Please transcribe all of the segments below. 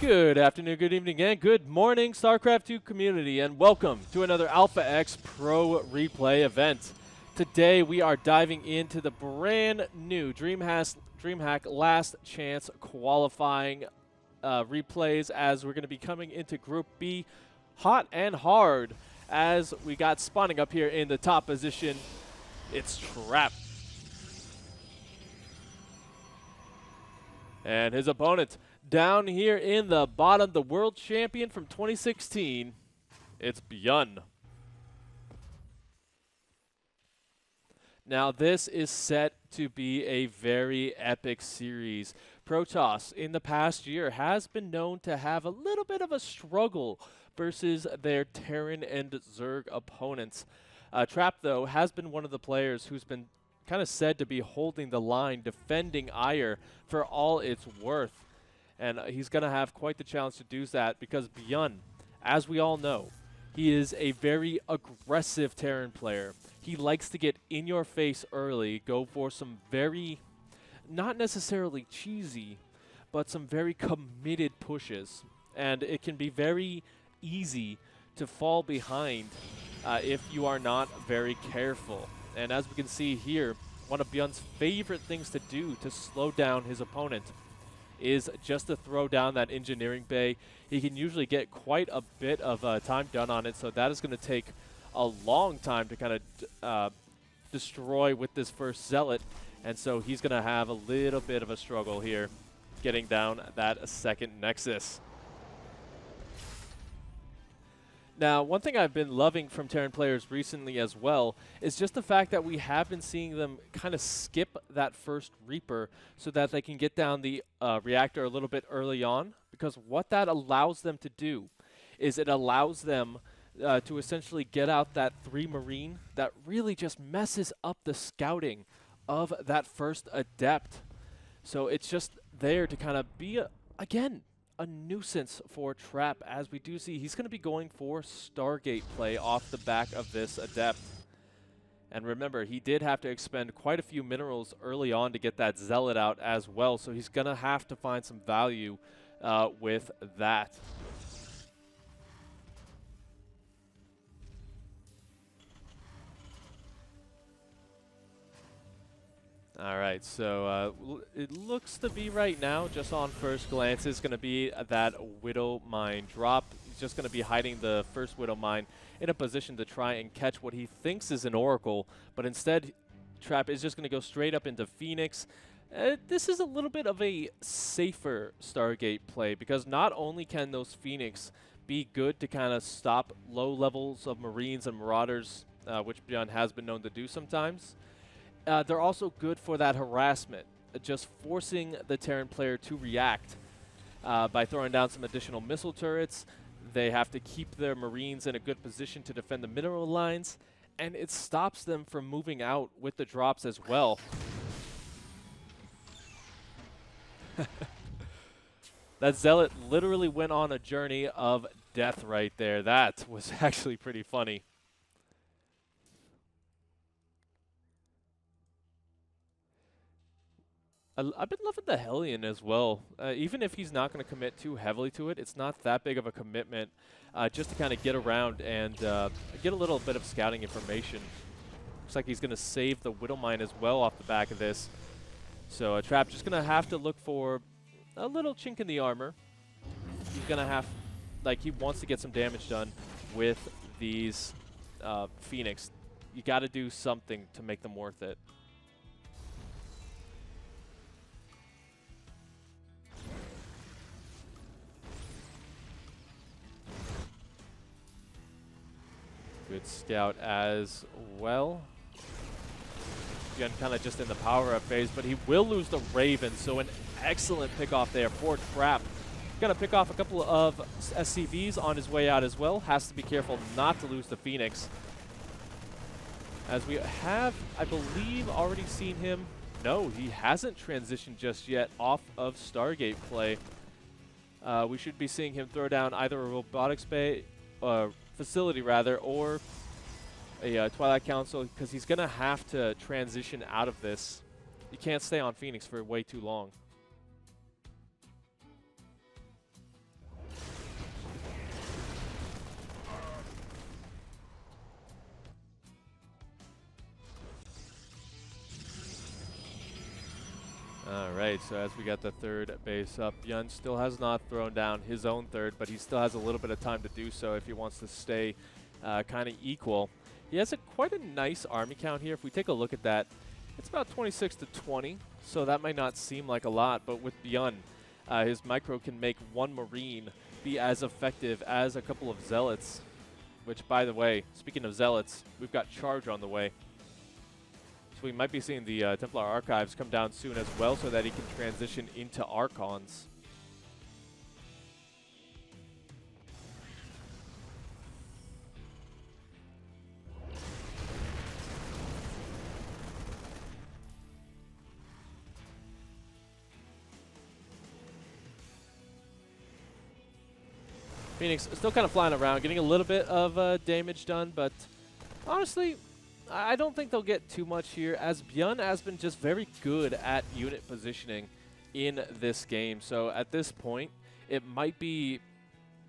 Good afternoon, good evening, and good morning, StarCraft 2 community, and welcome to another Alpha X Pro Replay event. Today we are diving into the brand new DreamHack Last Chance qualifying replays, as we're going to be coming into Group B hot and hard as we got spawning up here in the top position. It's Trap. And his opponent down here in the bottom, the world champion from 2016, it's BYUN. Now this is set to be a very epic series. Protoss in the past year has been known to have a little bit of a struggle versus their Terran and Zerg opponents. Trap, though, has been one of the players who's been kind of said to be holding the line, defending Ire for all it's worth. And he's going to have quite the challenge to do that because BYUN, as we all know, he is a very aggressive Terran player. He likes to get in your face early, go for some very, not necessarily cheesy, but some very committed pushes. And it can be very easy to fall behind if you are not very careful. And as we can see here, one of BYUN's favorite things to do to slow down his opponent is just to throw down that engineering bay. He can usually get quite a bit of time done on it, so that is going to take a long time to kind of destroy with this first Zealot, and so he's going to have a little bit of a struggle here getting down that second Nexus. Now, one thing I've been loving from Terran players recently as well is just the fact that we have been seeing them kind of skip that first Reaper so that they can get down the reactor a little bit early on, because what that allows them to do is it allows them to essentially get out that 3 Marine that really just messes up the scouting of that first Adept. So it's just there to kind of be, again, a nuisance for Trap, as we do see he's going to be going for Stargate play off the back of this Adept. And remember, he did have to expend quite a few minerals early on to get that Zealot out as well, so he's going to have to find some value with that. All right, so it looks to be right now, just on first glance, is going to be that Widow Mine drop. He's just going to be hiding the first Widow Mine in a position to try and catch what he thinks is an Oracle, but instead, Trap is just going to go straight up into Phoenix. This is a little bit of a safer Stargate play, because not only can those Phoenix be good to kind of stop low levels of Marines and Marauders, which BYUN has been known to do sometimes, they're also good for that harassment, just forcing the Terran player to react by throwing down some additional missile turrets. They have to keep their Marines in a good position to defend the mineral lines, and it stops them from moving out with the drops as well. That Zealot literally went on a journey of death right there. That was actually pretty funny. I've been loving the Hellion as well. Even if he's not going to commit too heavily to it, it's not that big of a commitment just to kind of get around and get a little bit of scouting information. Looks like he's going to save the Widow Mine as well off the back of this. So Trap just going to have to look for a little chink in the armor. He's going to have, like, he wants to get some damage done with these Phoenix. You got to do something to make them worth it. Good scout as well. Again, kind of just in the power-up phase, but he will lose the Raven, so an excellent pick-off there for Trap. Gonna pick off a couple of SCVs on his way out as well. Has to be careful not to lose the Phoenix. As we have, I believe, already seen him. No, he hasn't transitioned just yet off of Stargate play. We should be seeing him throw down either a robotics bay, facility rather, or a Twilight Council, because he's going to have to transition out of this. You can't stay on Phoenix for way too long. All right, so as we got the third base up, BYUN still has not thrown down his own third, but he still has a little bit of time to do so if he wants to stay kind of equal. He has quite a nice army count here. If we take a look at that, it's about 26 to 20, so that might not seem like a lot, but with BYUN, his micro can make one Marine be as effective as a couple of Zealots, which, by the way, speaking of Zealots, we've got Charge on the way. So we might be seeing the Templar Archives come down soon as well so that he can transition into Archons. Phoenix still kind of flying around, getting a little bit of damage done, but honestly, I don't think they'll get too much here, as BYUN has been just very good at unit positioning in this game. So at this point, it might be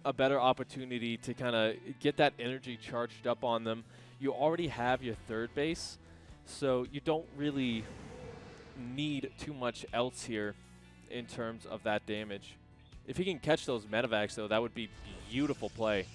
a better opportunity to kind of get that energy charged up on them. You already have your third base, so you don't really need too much else here in terms of that damage. If he can catch those medevacs, though, that would be beautiful play.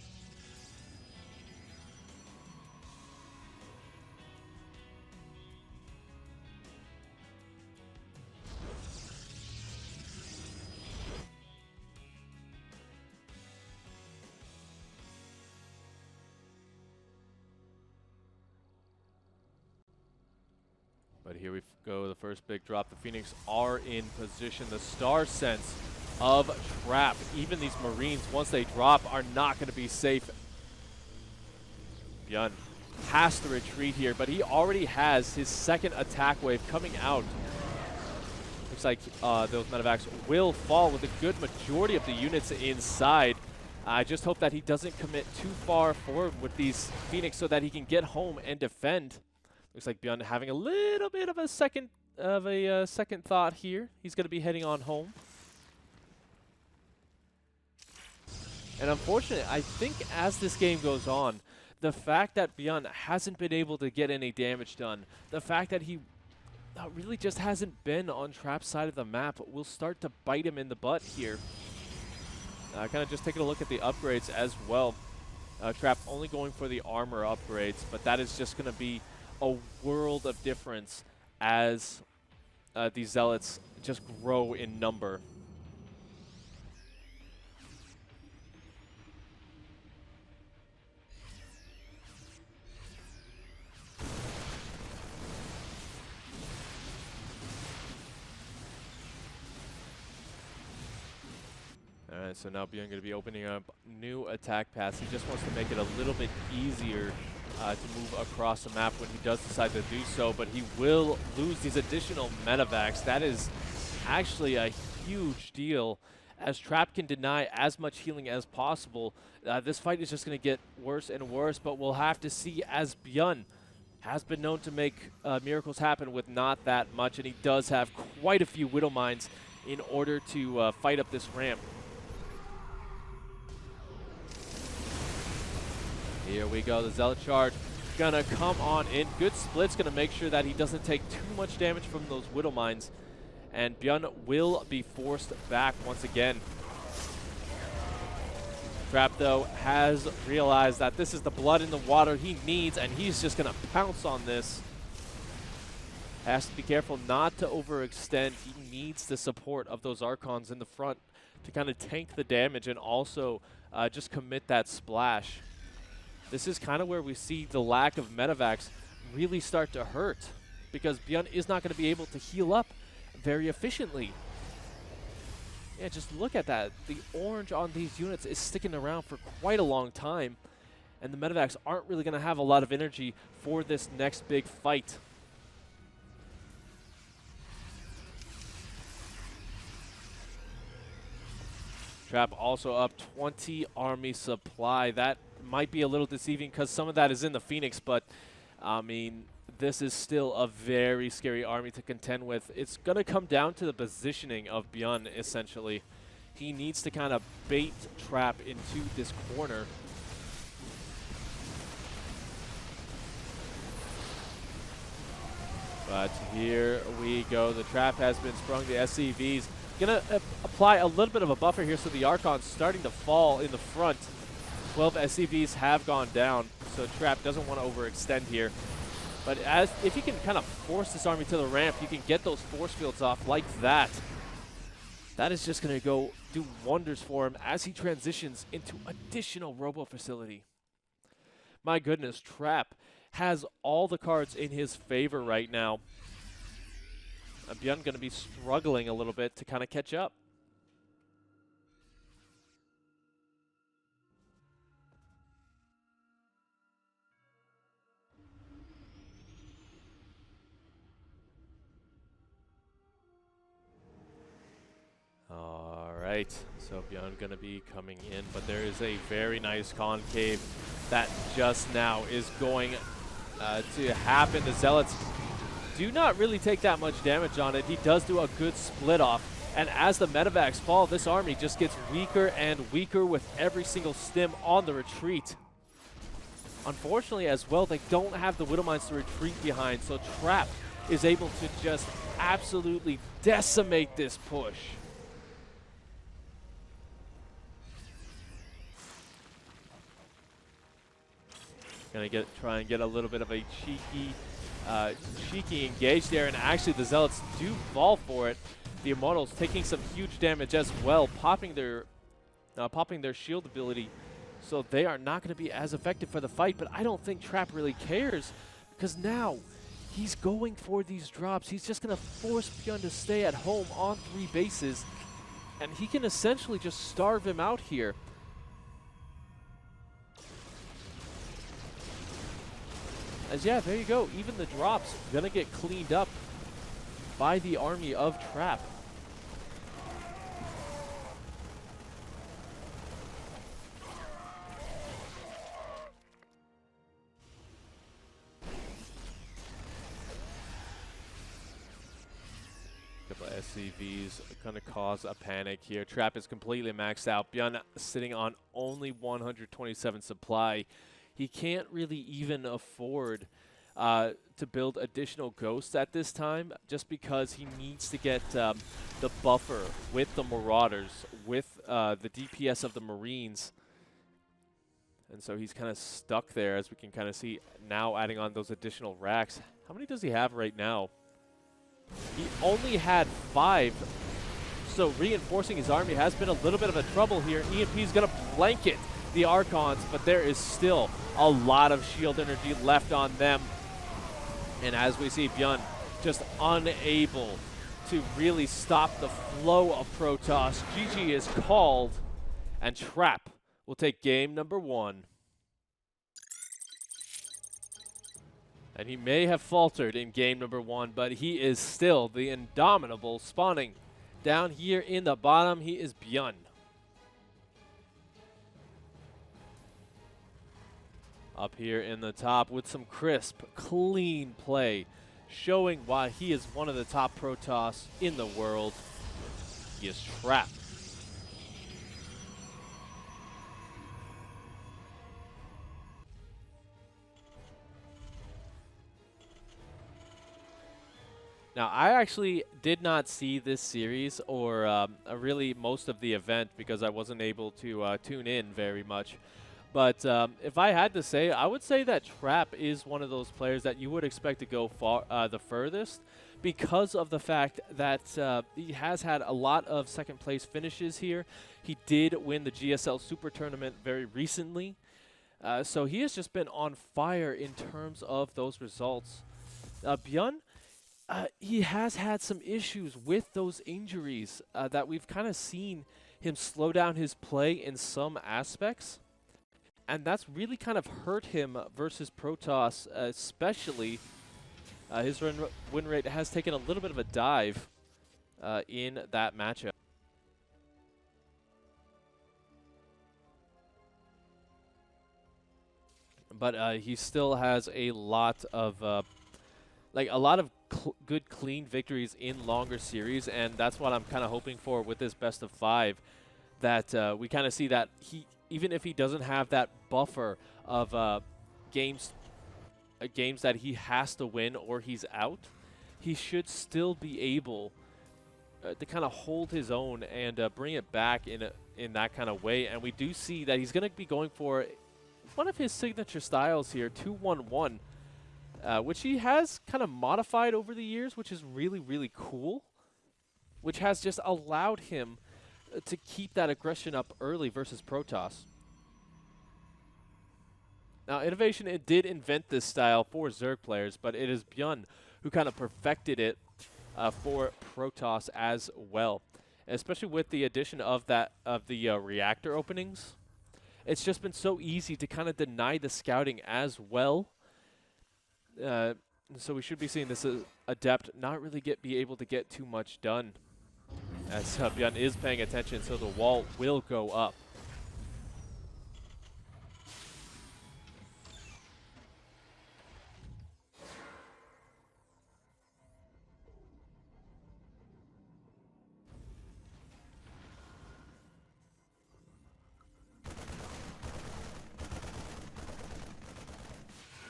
But here we go, the first big drop. The Phoenix are in position. The star sense of Trap. Even these Marines, once they drop, are not going to be safe. BYUN has to retreat here, but he already has his second attack wave coming out. Looks like those medevacs will fall with a good majority of the units inside. I just hope that he doesn't commit too far forward with these Phoenix so that he can get home and defend. Looks like BYUN having a little bit of a second thought here. He's going to be heading on home. And unfortunately, I think as this game goes on, the fact that BYUN hasn't been able to get any damage done, the fact that he really just hasn't been on Trap's side of the map will start to bite him in the butt here. Kind of just taking a look at the upgrades as well. Trap only going for the armor upgrades, but that is just going to be a world of difference as these Zealots just grow in number. Alright, so now BYUN going to be opening up new attack paths. He just wants to make it a little bit easier to move across the map when he does decide to do so, but he will lose these additional medevacs. That is actually a huge deal, as Trap can deny as much healing as possible. This fight is just going to get worse and worse, but we'll have to see, as BYUN has been known to make miracles happen with not that much, and he does have quite a few Widow Mines in order to fight up this ramp. Here we go, the Zealot Charge gonna come on in. Good split's gonna make sure that he doesn't take too much damage from those Widow Mines. And BYUN will be forced back once again. Trap, though, has realized that this is the blood in the water he needs, and he's just gonna pounce on this. Has to be careful not to overextend. He needs the support of those Archons in the front to kind of tank the damage and also just commit that splash. This is kind of where we see the lack of medevacs really start to hurt, because BYUN is not going to be able to heal up very efficiently. Yeah, just look at that. The orange on these units is sticking around for quite a long time, and the medevacs aren't really going to have a lot of energy for this next big fight. Trap also up 20 army supply. That might be a little deceiving because some of that is in the Phoenix, but I mean, this is still a very scary army to contend with. It's going to come down to the positioning of BYUN, essentially. He needs to kind of bait Trap into this corner. But here we go. The trap has been sprung. The SCV's going to apply a little bit of a buffer here, so the Archon's starting to fall in the front. 12 SCVs have gone down, so Trap doesn't want to overextend here. But if he can kind of force this army to the ramp, you can get those force fields off like that. That is just going to go do wonders for him as he transitions into additional robo facility. My goodness, Trap has all the cards in his favor right now. BYUN going to be struggling a little bit to kind of catch up. All right, so BYUN going to be coming in, but there is a very nice concave that just now is going to happen. The Zealots do not really take that much damage on it. He does do a good split off, and as the medevacs fall, this army just gets weaker and weaker with every single stim on the retreat. Unfortunately as well, they don't have the Widow Mines to retreat behind, so Trap is able to just absolutely decimate this push. Gonna try and get a little bit of a cheeky engage there, and actually the Zealots do fall for it. The Immortals taking some huge damage as well, popping their shield ability, so they are not going to be as effective for the fight. But I don't think Trap really cares, because now he's going for these drops. He's just going to force BYUN to stay at home on 3 bases, and he can essentially just starve him out here. As yeah, there you go. Even the drops gonna get cleaned up by the army of Trap. Couple of SCVs gonna cause a panic here. Trap is completely maxed out. BYUN sitting on only 127 supply. He can't really even afford to build additional ghosts at this time, just because he needs to get the buffer with the Marauders, with the DPS of the Marines. And so he's kind of stuck there, as we can kind of see now, adding on those additional racks. How many does he have right now? He only had 5. So reinforcing his army has been a little bit of a trouble here. EMP is going to blanket the Archons, but there is still a lot of shield energy left on them. And as we see, BYUN just unable to really stop the flow of Protoss. GG is called, and Trap will take game number 1. And he may have faltered in game number 1, but he is still the indomitable. Spawning down here in the bottom, he is BYUN. Up here in the top with some crisp, clean play, showing why he is one of the top Protoss in the world. He is Trap. Now, I actually did not see this series or really most of the event, because I wasn't able to tune in very much. But if I had to say, I would say that Trap is one of those players that you would expect to go far, the furthest, because of the fact that he has had a lot of second place finishes here. He did win the GSL Super Tournament very recently. So he has just been on fire in terms of those results. BYUN, he has had some issues with those injuries that we've kind of seen him slow down his play in some aspects. And that's really kind of hurt him versus Protoss, especially. His win rate has taken a little bit of a dive in that matchup. But he still has a lot of good clean victories in longer series, and that's what I'm kind of hoping for with this best of 5. That we kind of see that he, even if he doesn't have that buffer of games that he has to win or he's out, he should still be able to kind of hold his own and bring it back in that kind of way. And we do see that he's going to be going for one of his signature styles here, 2-1-1, which he has kind of modified over the years, which is really, really cool, which has just allowed him to keep that aggression up early versus Protoss. Now, Innovation, it did invent this style for Zerg players, but it is BYUN who kind of perfected it for Protoss as well. Especially with the addition of the reactor openings. It's just been so easy to kind of deny the scouting as well. So we should be seeing this Adept not really be able to get too much done. As BYUN is paying attention, so the wall will go up.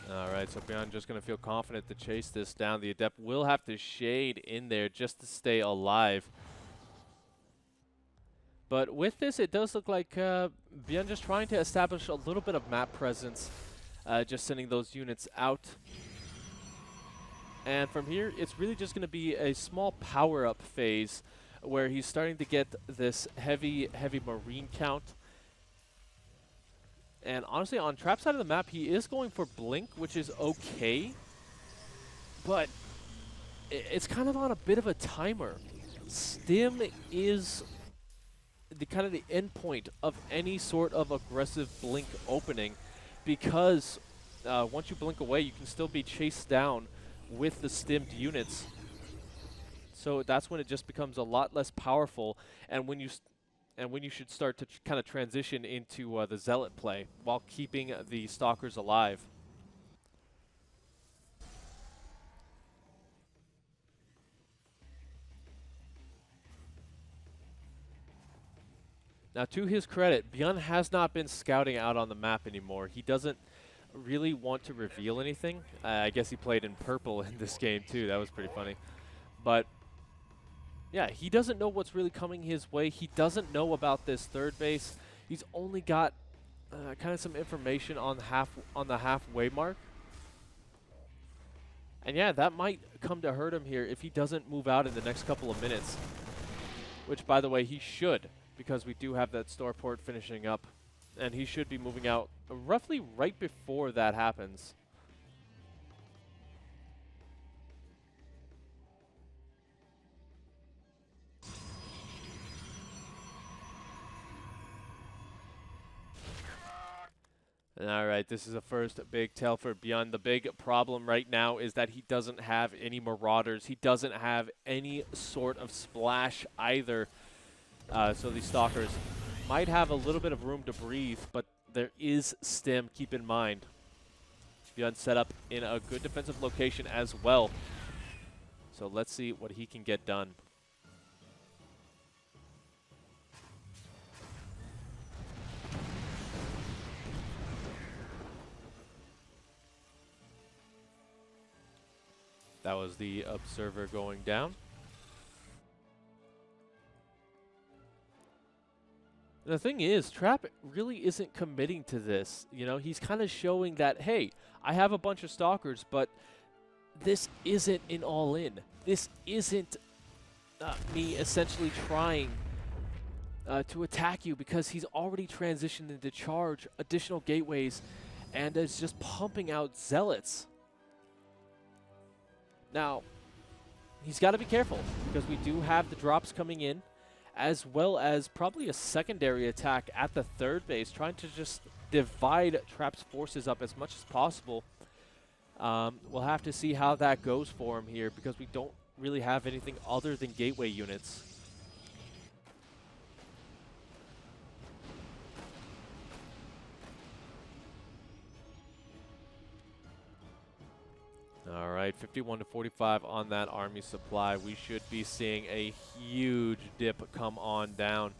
Alright, so BYUN just going to feel confident to chase this down. The Adept will have to shade in there just to stay alive. But with this, it does look like BYUN just trying to establish a little bit of map presence, just sending those units out. And from here, it's really just going to be a small power-up phase where he's starting to get this heavy marine count. And honestly, on trap side of the map, he is going for Blink, which is okay. But it's kind of on a bit of a timer. Stim is the kind of the end point of any sort of aggressive Blink opening, because once you blink away, you can still be chased down with the stimmed units. So that's when it just becomes a lot less powerful, and when you should start to kind of transition into the Zealot play while keeping the Stalkers alive. Now, to his credit, BYUN has not been scouting out on the map anymore. He doesn't really want to reveal anything. I guess he played in purple in this game too. That was pretty funny. But yeah, he doesn't know what's really coming his way. He doesn't know about this third base. He's only got kind of some information on the halfway mark. And yeah, that might come to hurt him here if he doesn't move out in the next couple of minutes. Which, by the way, he should, because we do have that starport finishing up. And he should be moving out roughly right before that happens. All right, this is the first big tell for BYUN. The big problem right now is that he doesn't have any Marauders. He doesn't have any sort of splash either. So these Stalkers might have a little bit of room to breathe, but there is Stim, keep in mind. BYUN set up in a good defensive location as well. So let's see what he can get done. That was the Observer going down. The thing is, Trap really isn't committing to this. You know, he's kind of showing that, hey, I have a bunch of Stalkers, but this isn't an all-in. This isn't me essentially trying to attack you, because he's already transitioned into charge, additional gateways, and is just pumping out Zealots. Now, he's got to be careful, because we do have the drops coming in, as well as probably a secondary attack at the third base, trying to just divide Trap's forces up as much as possible. We'll have to see how that goes for him here, because we don't really have anything other than gateway units. All right, 51 to 45 on that army supply. We should be seeing a huge dip come on down.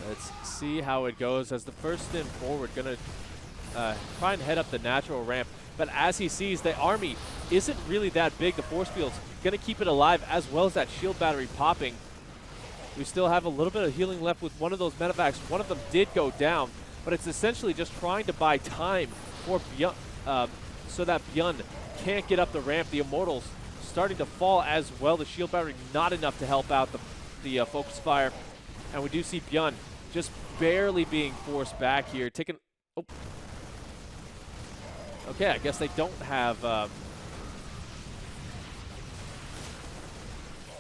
Let's see how it goes as the first Stim forward gonna try and head up the natural ramp. But as he sees the army isn't really that big, the force field's going to keep it alive, as well as that shield battery popping. We still have a little bit of healing left with one of those medevacs. One of them did go down, but it's essentially just trying to buy time for BYUN, so that BYUN can't get up the ramp. The Immortals starting to fall as well. The shield battery not enough to help out the focus fire. And we do see BYUN just barely being forced back here. Taking, oh. Okay, I guess they don't have,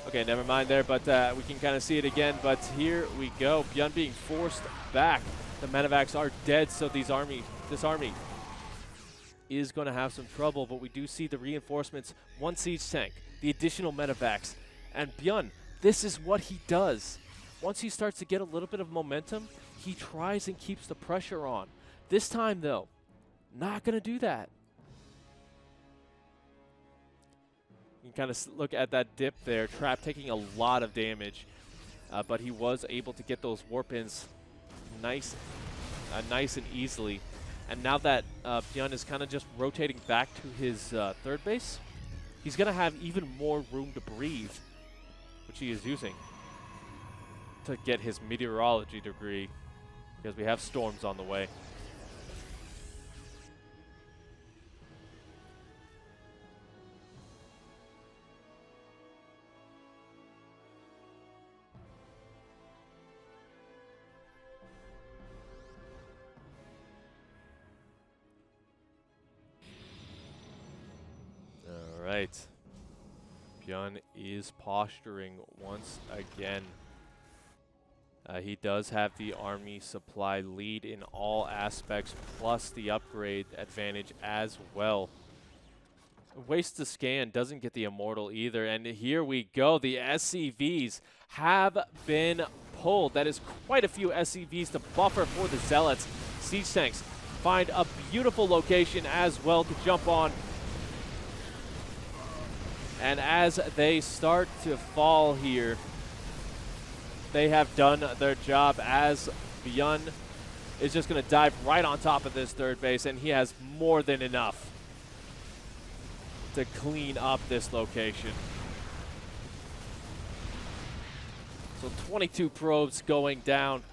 okay, never mind there, but we can kind of see it again. But here we go, BYUN being forced back. The medevacs are dead, so this army is going to have some trouble. But we do see the reinforcements, one siege tank, the additional medevacs, and BYUN, this is what he does. Once he starts to get a little bit of momentum, he tries and keeps the pressure on. This time, though, not going to do that. You can kind of look at that dip there. Trap taking a lot of damage, but he was able to get those warp-ins nice and easily. And now that BYUN is kind of just rotating back to his third base, he's going to have even more room to breathe, which he is using to get his meteorology degree, because we have storms on the way. All right. BYUN is posturing once again. He does have the army supply lead in all aspects, plus the upgrade advantage as well. Waste to scan, doesn't get the immortal either. And here we go. The SCVs have been pulled. That is quite a few SCVs to buffer for the Zealots. Siege tanks find a beautiful location as well to jump on. And as they start to fall here, they have done their job, as BYUN is just going to dive right on top of this third base, and he has more than enough to clean up this location. So 22 probes going down,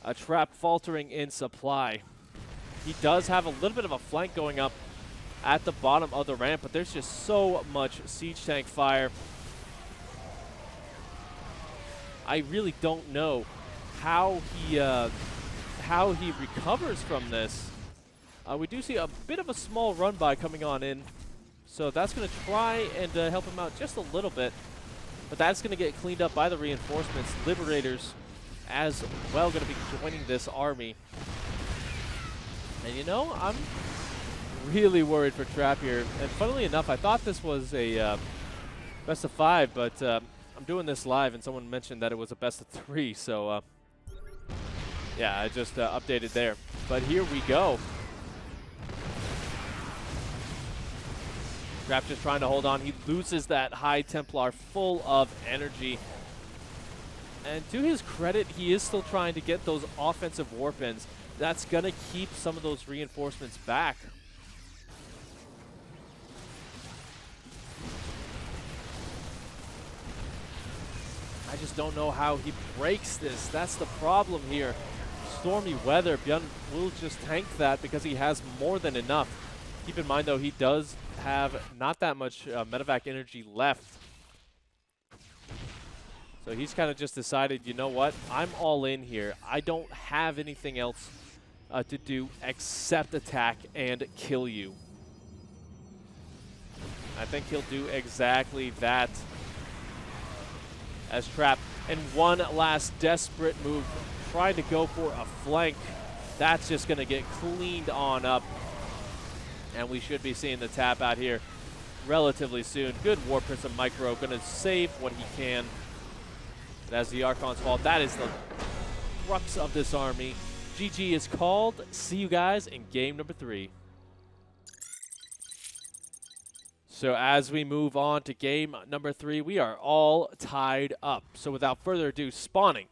a trap faltering in supply. He does have a little bit of a flank going up at the bottom of the ramp, but there's just so much siege tank fire. I really don't know how he recovers from this. We do see a bit of a small run by coming on in, so that's going to try and help him out just a little bit. But that's going to get cleaned up by the reinforcements. Liberators as well going to be joining this army. And you know, I'm really worried for Trap here. And funnily enough, I thought this was a best of 5, but I'm doing this live, and someone mentioned that it was a best of 3, so yeah, I just updated there. But here we go. Trap just trying to hold on. He loses that High Templar full of energy. And to his credit, he is still trying to get those offensive warp-ins. That's going to keep some of those reinforcements back. I just don't know how he breaks this. That's the problem here. Stormy weather. BYUN will just tank that because he has more than enough. Keep in mind, though, he does have not that much medevac energy left. So he's kind of just decided, you know what? I'm all in here. I don't have anything else to do except attack and kill you. I think he'll do exactly that. As Trap, and one last desperate move, trying to go for a flank. That's just going to get cleaned on up, and we should be seeing the tap out here relatively soon. Good War Prism Micro, going to save what he can. But as the Archons fall, that is the crux of this army. GG is called. See you guys in game number 3. So as we move on to game number 3, we are all tied up. So without further ado, spawning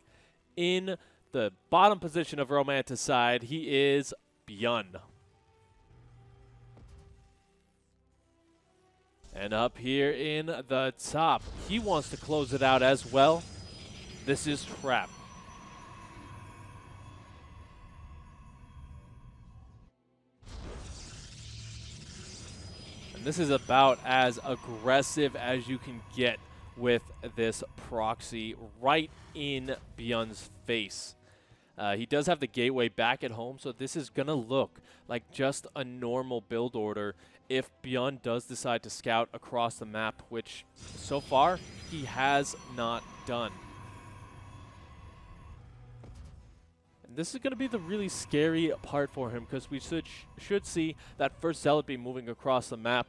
in the bottom position of Romanticide, he is BYUN. And up here in the top, he wants to close it out as well. This is Trap. And this is about as aggressive as you can get with this proxy right in BYUN's face. He does have the gateway back at home, so this is going to look like just a normal build order if BYUN does decide to scout across the map, which so far he has not done. And this is going to be the really scary part for him, because we should see that first Zealot be moving across the map.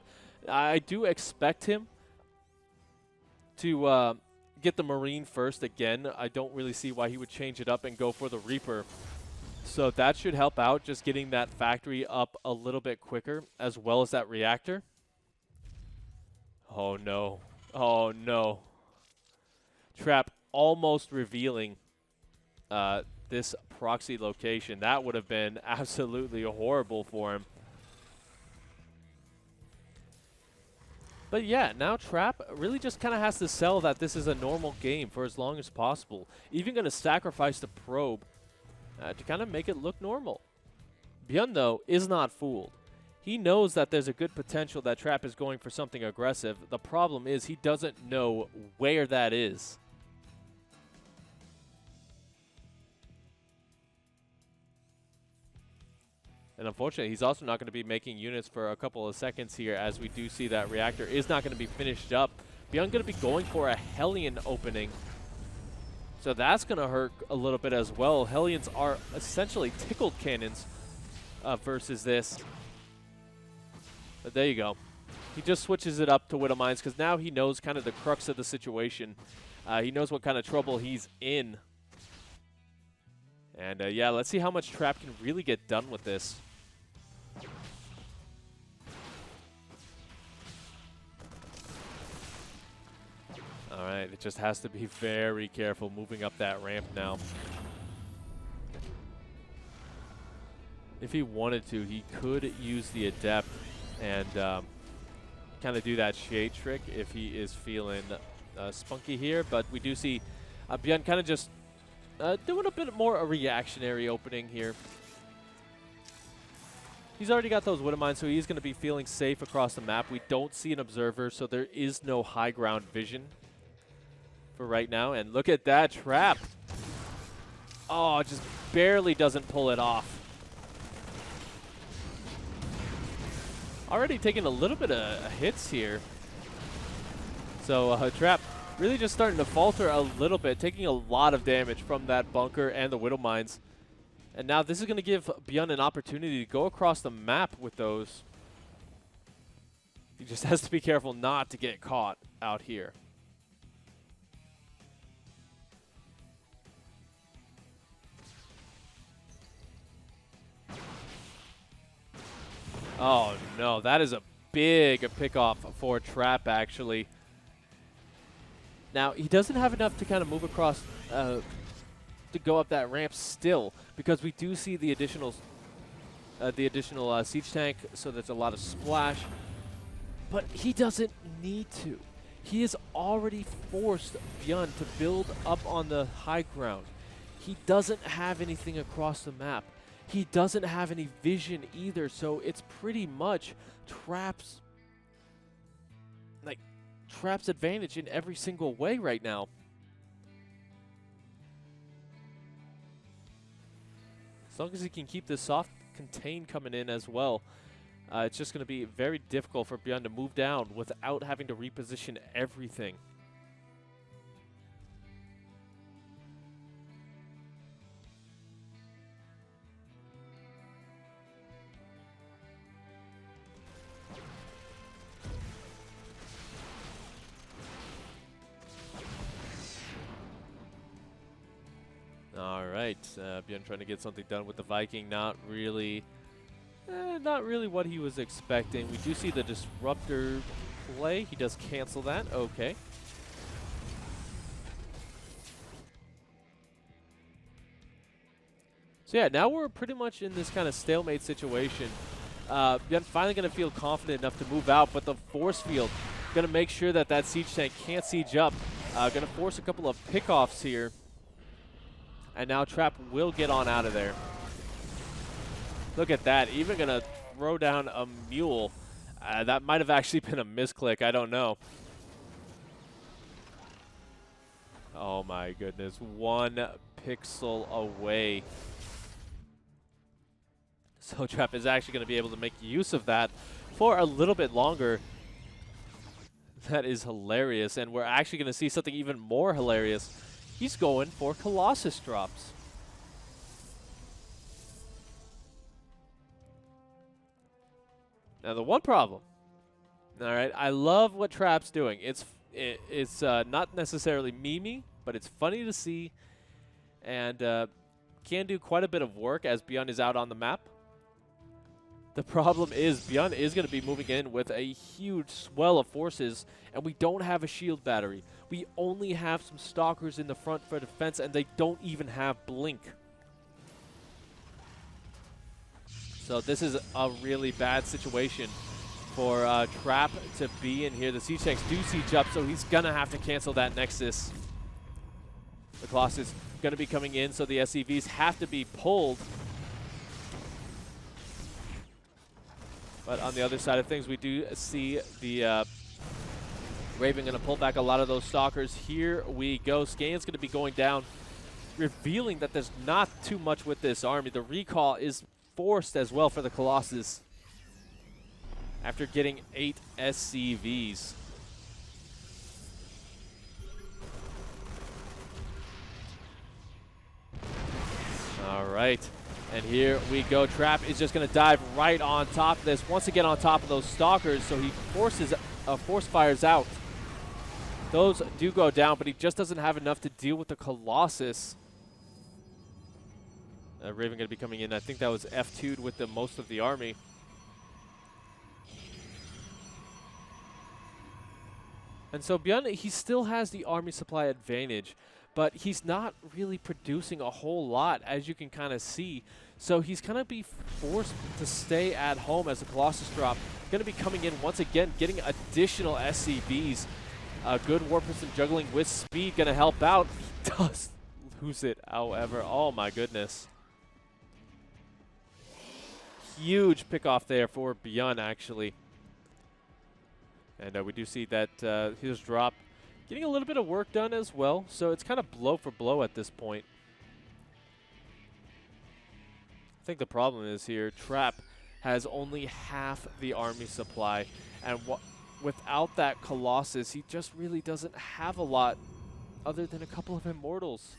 I do expect him to get the Marine first again. I don't really see why he would change it up and go for the Reaper. So that should help out, just getting that factory up a little bit quicker, as well as that reactor. Oh no. Oh no. Trap almost revealing this proxy location. That would have been absolutely horrible for him. But yeah, now Trap really just kind of has to sell that this is a normal game for as long as possible. Even going to sacrifice the probe to kind of make it look normal. BYUN, though, is not fooled. He knows that there's a good potential that Trap is going for something aggressive. The problem is he doesn't know where that is. And unfortunately, he's also not going to be making units for a couple of seconds here, as we do see that reactor is not going to be finished up. BYUN going to be going for a Hellion opening. So that's going to hurt a little bit as well. Hellions are essentially tickled cannons versus this. But there you go. He just switches it up to Widow Mines, because now he knows kind of the crux of the situation. He knows what kind of trouble he's in. And yeah, let's see how much Trap can really get done with this. All right, it just has to be very careful moving up that ramp now. If he wanted to, he could use the Adept and kind of do that shade trick if he is feeling spunky here. But we do see BYUN kind of just doing a bit more a reactionary opening here. He's already got those Widow Mines, so he's going to be feeling safe across the map. We don't see an observer, so there is no high ground vision for right now. And look at that Trap. Oh, just barely doesn't pull it off. Already taking a little bit of hits here. So Trap really just starting to falter a little bit, taking a lot of damage from that bunker and the Widow Mines. And now this is going to give BYUN an opportunity to go across the map with those. He just has to be careful not to get caught out here. Oh no, that is a big pickoff for Trap, actually. Now, he doesn't have enough to kind of move across to go up that ramp still, because we do see the additional siege tank, so there's a lot of splash. But he doesn't need to. He has already forced BYUN to build up on the high ground. He doesn't have anything across the map. He doesn't have any vision either, so it's pretty much Trap's advantage in every single way right now. As long as he can keep this soft contain coming in as well, it's just going to be very difficult for BYUN to move down without having to reposition everything. All right, BYUN trying to get something done with the Viking. Not really what he was expecting. We do see the Disruptor play. He does cancel that. Okay. So yeah, now we're pretty much in this kind of stalemate situation. BYUN finally going to feel confident enough to move out, but the force field Going to make sure that that siege tank can't siege up. Going to force a couple of pickoffs here. And now Trap will get on out of there. Look at that. Even going to throw down a mule. That might have actually been a misclick. I don't know. Oh my goodness. 1 pixel away. So Trap is actually going to be able to make use of that for a little bit longer. That is hilarious. And we're actually going to see something even more hilarious. He's going for Colossus drops. Now the one problem, all right, I love what Trap's doing. It's not necessarily memey, but it's funny to see, and can do quite a bit of work as BYUN is out on the map. The problem is BYUN is going to be moving in with a huge swell of forces, and we don't have a shield battery. We only have some stalkers in the front for defense, and they don't even have blink. So this is a really bad situation for Trap to be in here. The siege tanks do siege up, so he's going to have to cancel that Nexus. The Colossus going to be coming in, so the SCVs have to be pulled. But on the other side of things, we do see the Raven going to pull back a lot of those stalkers. Here we go. Scan's going to be going down, revealing that there's not too much with this army. The recall is forced as well for the Colossus after getting 8 SCVs. All right. And here we go. Trap is just going to dive right on top of this. Once again on top of those stalkers, so he force fires out. Those do go down, but he just doesn't have enough to deal with the Colossus. Raven going to be coming in. I think that was F2'd with the most of the army. And so BYUN, he still has the army supply advantage, but he's not really producing a whole lot, as you can kind of see. So he's going to be forced to stay at home as the Colossus drop. Going to be coming in once again, getting additional SCVs. Good War Person juggling with speed going to help out. He does lose it, however. Oh my goodness. Huge pickoff there for BYUN, actually. And we do see that his drop getting a little bit of work done as well. So it's kind of blow for blow at this point. I think the problem is here, Trap has only half the army supply. And without that Colossus, he just really doesn't have a lot other than a couple of Immortals.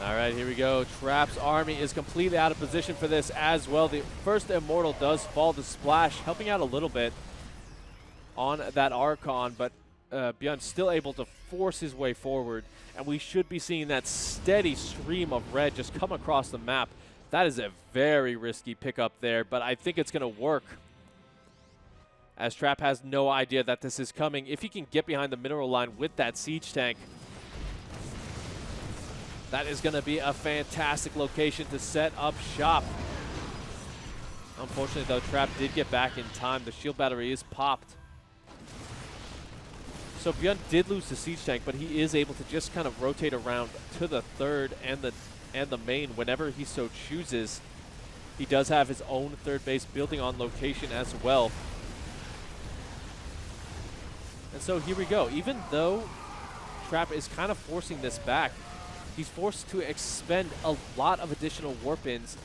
All right, here we go. Trap's army is completely out of position for this as well. The first Immortal does fall to Splash, helping out a little bit on that Archon, but BYUN still able to force his way forward, and we should be seeing that steady stream of red just come across the map. That is a very risky pickup there, but I think it's going to work, as Trap has no idea that this is coming. If he can get behind the mineral line with that siege tank, that is going to be a fantastic location to set up shop. Unfortunately, though, Trap did get back in time. The shield battery is popped. So BYUN did lose the siege tank, but he is able to just kind of rotate around to the third and the main whenever he so chooses. He does have his own third base building on location as well. And so here we go. Even though Trap is kind of forcing this back, he's forced to expend a lot of additional warp-ins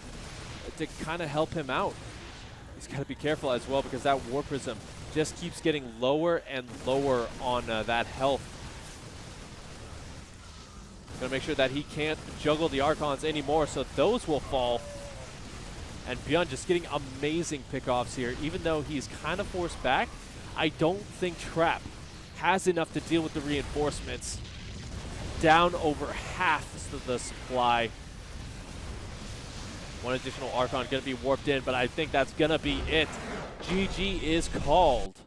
to kind of help him out. He's got to be careful as well, because that War Prism just keeps getting lower and lower on that health. Gonna make sure that he can't juggle the Archons anymore, so those will fall. And BYUN just getting amazing pickoffs here. Even though he's kind of forced back, I don't think Trap has enough to deal with the reinforcements. Down over half the supply. One additional Archon going to be warped in, but I think that's going to be it. GG is called.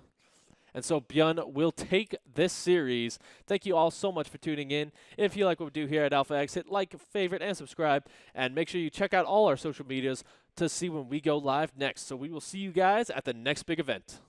And so BYUN will take this series. Thank you all so much for tuning in. If you like what we do here at Alpha X, hit like, favorite, and subscribe. And make sure you check out all our social medias to see when we go live next. So we will see you guys at the next big event.